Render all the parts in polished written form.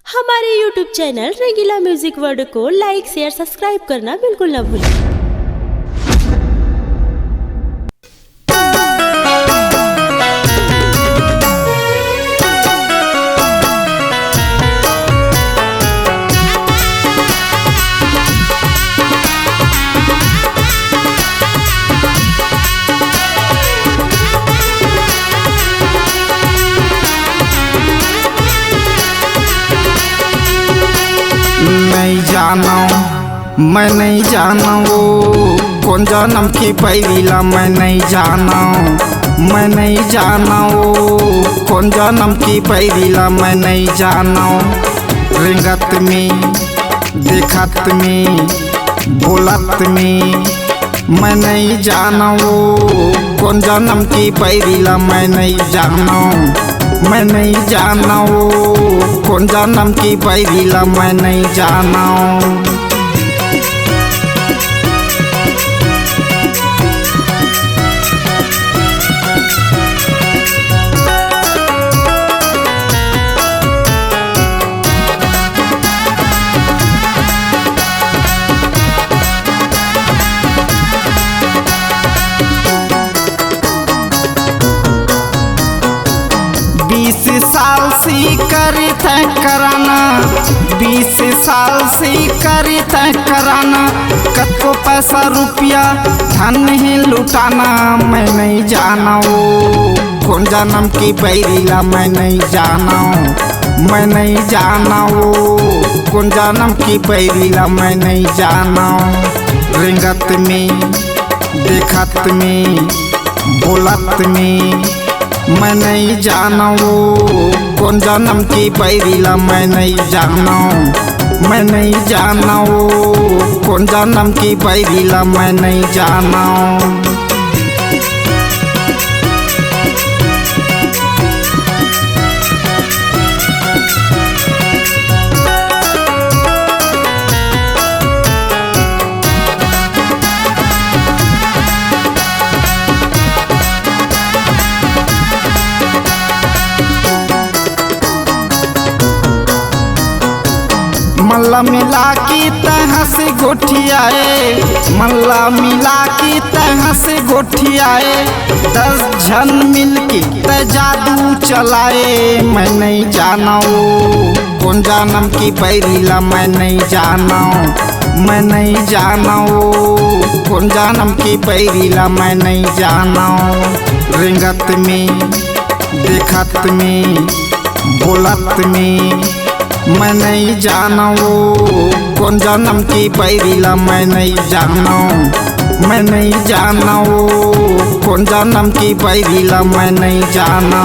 हमारे YouTube channel रंगीला music world को लाइक share subscribe करना बिल्कुल ना भूलें। नहीं जाना मैं नहीं जाना वो कौन जन्म की पैरीला मैं नहीं जाना मैं नहीं जाना वो कौन जन्म की पैरीला मैं नहीं जाना रिंगत में देखत में बोलत में मैं नहीं जाना वो कौन जन्म की पैरीला मैं नहीं जाना मैं नहीं जाना वो कौन जन्म की पैरीला मैं नहीं जाना। साल से करी थे कराना 20 साल से करी थे कराना कतो पैसा रुपया धन ही लुटाना मैं नहीं जाना वो कौन जन्म की पैरीला मैं नहीं जाना मैं नहीं जाना वो कौन जन्म की पैरीला मैं नहीं जाना रिंगत में देखत में बोलत में मैं नहीं जाना वो कौन जन्म की पैरीला मैं नहीं जाना मैं नहीं जाना वो कौन जन्म की पैरीला मैं नहीं जाना। मल्ला मिला की तह से गोठियाए मल्ला मिला की तह से गोठियाए 10 जन मिल के त जादू चलाए मैं नहीं जाना वो कौन जन्म की पैरीला मैं नहीं जाना मैं नहीं जाना वो कौन जन्म की पैरीला मैं नहीं जाना रिंगत में देखत में बोलत में मैं नहीं जाना वो कौन जन्म की पैरीला मैं नहीं जाना मैं नहीं जाना वो कौन जन्म की पैरीला मैं नहीं जाना।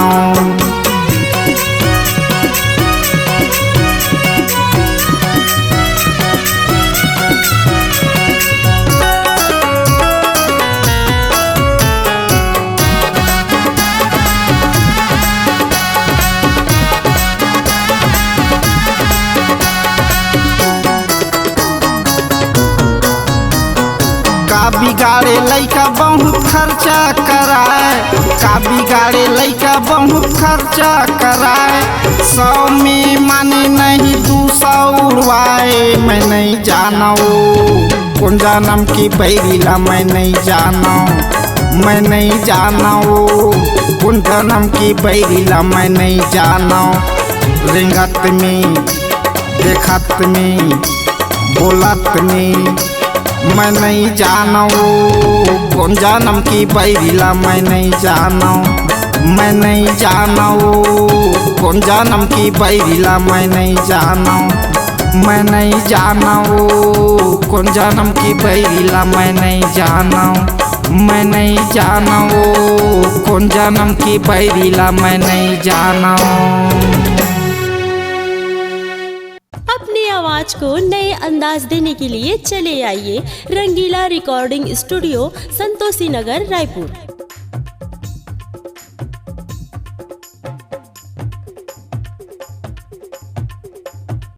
का बिगाड़े लइका बहुत खर्चा कराए का बिगाड़े लइका बहुत खर्चा कराए 100 में माने नहीं 200 उड़वाए मैं नहीं जाना वो कौन जन्म की पैरीला मैं नहीं जाना मैं नहीं जाना वो कौन जन्म की पैरीला मैं नहीं जाना रिंगत में देखत में बोलत में मैं नहीं जाना वो कौन जन्म की पैरीला मैं नहीं जाना मैं नहीं जाना वो कौन जन्म की पैरीला मैं नहीं जाना मैं नहीं जाना वो कौन जन्म की पैरीला मैं नहीं जाना मैं नहीं जाना वो कौन जन्म की पैरीला मैं नहीं जाना। अपनी आवाज को नए अंदाज देने के लिए चले आइए रंगीला रिकॉर्डिंग स्टूडियो संतोषी नगर रायपुर।